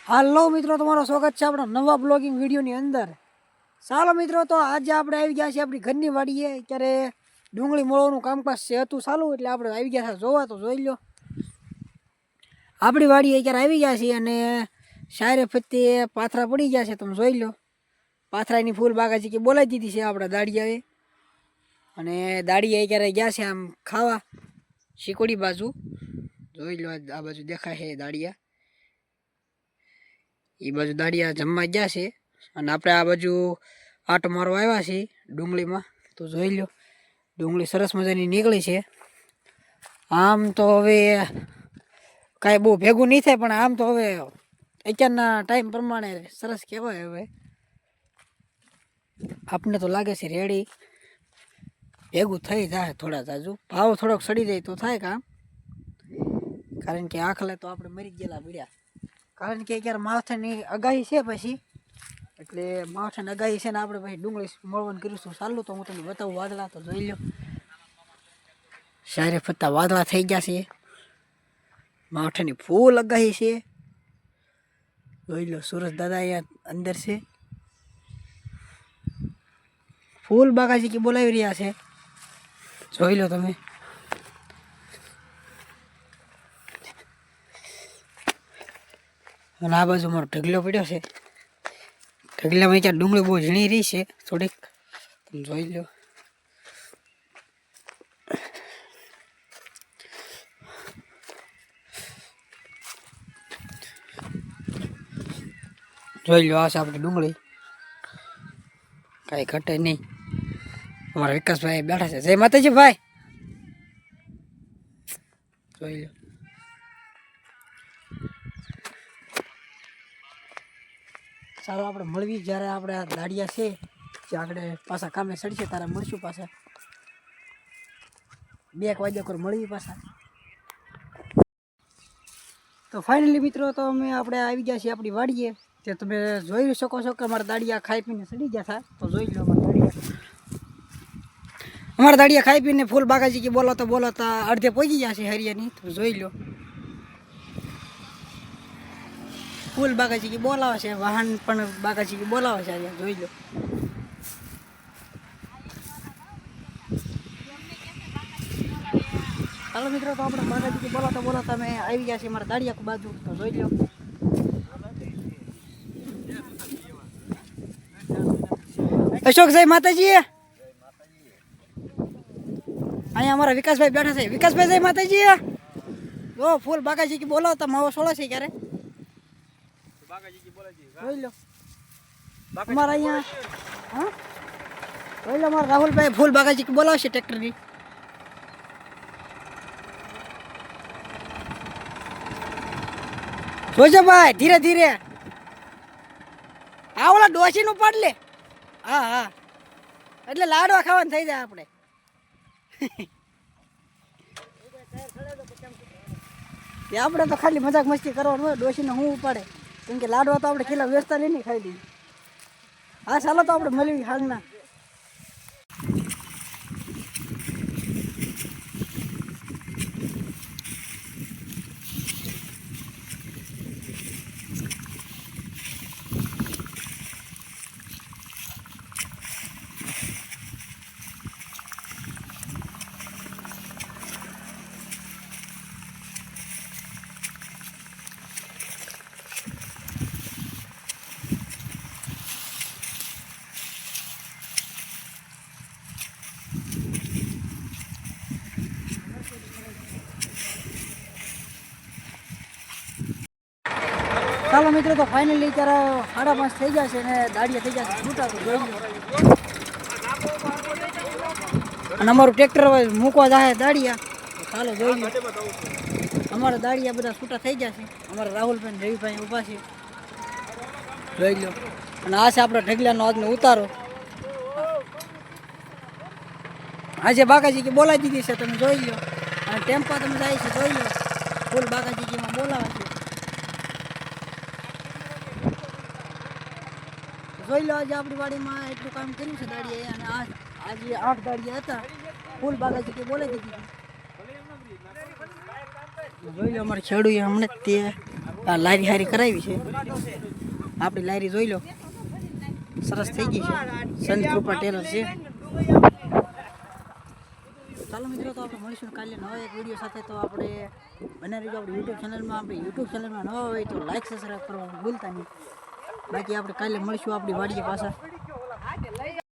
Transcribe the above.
હાલો મિત્રો, તમારું સ્વાગત છે આપણા નવા બ્લોગિંગ વિડીયોની અંદર. ચાલો મિત્રો, તો આજે આપણે આવી ગયા છીએ આપણી ઘરની વાડીએ. અત્યારે ડુંગળી મોળવાનું કામકાજ છે હતું ચાલુ, એટલે આપણે આવી ગયા છે જોવા. તો જોઈ લો, આપણી વાડીએ અત્યારે આવી ગયા છીએ અને શાયરે ફતે પાથરા પડી ગયા છે. તમે જોઈ લો, પાથરાની ફૂલ બાગાજી કે બોલાવી દીધી છે આપણા દાડિયાએ. અને દાડિયા અત્યારે ગયા છે આમ ખાવા શીકોડી બાજુ. જોઈ લો, આ બાજુ દેખાય છે દાડિયા. એ બાજુ દાડિયા જમવા ગયા છે અને આપણે આ બાજુ આટો મારવા આવ્યા છીએ ડુંગળીમાં. તો જોઈ લો, ડુંગળી સરસ મજાની નીકળી છે. આમ તો હવે કાંઈ બહુ ભેગું નહીં થાય, પણ આમ તો હવે અત્યારના ટાઈમ પ્રમાણે સરસ કહેવાય. હવે આપણે તો લાગે છે રેડી ભેગું થઈ જાય. થોડા જાજુ ભાવ થોડોક સડી જાય તો થાય કામ, કારણ કે આખલે તો આપણે મરી ગયેલા પીડ્યા. કારણ કે અત્યારે માવઠાની આગાહી છે પછી, એટલે માવઠાની આગાહી છે ને આપણે પછી ડુંગળી મળવાનું કરીશું. ચાલું તો હું તમને બતાવું વાદળા. તો જોઈ લો, સારે ફરતા વાદળા થઈ ગયા છે. માવઠાની ફૂલ આગાહી છે. જોઈ લો, સુરજ દાદા અહીંયા અંદર છે. ફૂલ બાગાજી કે બોલાવી રહ્યા છે. જોઈ લો તમે. અને આ બાજુ મારો ઢગલો પડ્યો છે. ઢગલામાં ક્યાં ડુંગળી બહુ ઝીણી રહી છે થોડીક, તમે જોઈ લો. જોઈ લો, આ છે આપણી ડુંગળી, કાંઈ ઘટે નહીં. અમારા વિકાસભાઈ બેઠા છે. જય માતાજી ભાઈ. જોઈ લો, ચાલો આપણે મળવી જ્યારે આપણે આ દાડિયા છે જે આગળ પાછા કામે સડશે ત્યારે મળશું પાછા. 2 વાગ્યા પર મળવી પાછા. તો ફાઇનલી મિત્રો, તો આપણે આવી ગયા છીએ આપણી વાડીએ. તે તમે જોઈ શકો છો કે અમારા દાડિયા ખાઈ પીને સડી ગયા હતા. તો જોઈ લો, અમારા દાડિયા ખાઈ પીને ફૂલ બાગાજી કે બોલાતા બોલાતા અડધે પહોંચી ગયા છે હરિયાની. તો જોઈ લો, ફૂલ બાગાજી કે બોલાવે છે, વાહન પણ બાગાજી કે બોલાવે છે. અહીંયા જોઈ લો. ચાલો મિત્રો, તો આપણે બાગાજી કે બોલાતા બોલાતા અમે આવી ગયા છીએ મારા દાડિયા બાજુ. તો જોઈ લો, અશોક જય માતાજી. અહીંયા અમારા વિકાસભાઈ બેઠા છે. વિકાસભાઈ જય માતાજી. જો ફૂલ બાગાજી કે બોલાવતા માવો સોળે છે ક્યારે. જોઈ લો, અમારા અહીંયા હા જોઈ લો, અમારા રાહુલભાઈ ફૂલ બાગાજી કે બોલાવશે ટ્રેક્ટરની. જોજો ભાઈ, ધીરે ધીરે. હા, ઓલા ડોસીનું પાડ લે. હા હા, એટલે લાડવા ખાવાનું થઈ જાય આપણે. આપણે તો ખાલી મજાક મસ્તી કરવાનું હોય. ડોસીને હું ઉપાડે, કેમ કે લાડવા તો આપણે કિલો વેચતા લઈને ખાઈ દઈએ. હા ચાલો, તો આપણે મળવી હાલના. ચાલો મિત્રો, તો ફાઇનલી અત્યારે 5:30 થઈ ગયા છે અને દાડિયા થઈ ગયા છે છૂટા. તો જોઈ લો, અને અમારું ટ્રેક્ટર મૂકવા જાય દાડિયા. તો ચાલો જોઈ લો, અમારા દાડિયા બધા છૂટા થઈ ગયા છે. અમારા રાહુલભાઈ રવિભાઈ ઊભા છે. જોઈ લો, અને આ છે આપણો ઢગલાનો આજનો ઉતારો. આજે બાગાજી કે બોલાવી દીધી છે, તમે જોઈ લો. અને ટેમ્પા તમે જાય છે, જોઈ લો, ફૂલ બાગાજી કેમાં બોલાવે છે. જોઈ લો, આજે આપણી વાડીમાં એટલું કામ કર્યું છે દાડિયાએ. અને આજે 8 દાડિયા હતા, ફૂલ બાગાજી કે બોલાવી દીધી. જોઈ લો, અમારે ખેડૂએ હમણાં તે આ લારી હારી કરાવી છે. આપણી લારી જોઈ લો, સરસ થઈ ગઈ છે. સંત કૃપા ટેલર છે. ચાલો મિત્રો, તો આપણે મળીશું કાલે નવા એક વિડીયો સાથે. તો આપણે બને રહીજો આપણી યુટ્યુબ ચેનલમાં. આપણી યુટ્યુબ ચેનલમાં નવા હોય તો લાઈક સબસ્ક્રાઈબ કરવાનું ભૂલતા નહીં. બાકી આપણે કાલે મળીશું આપણી વાડીએ પાછા.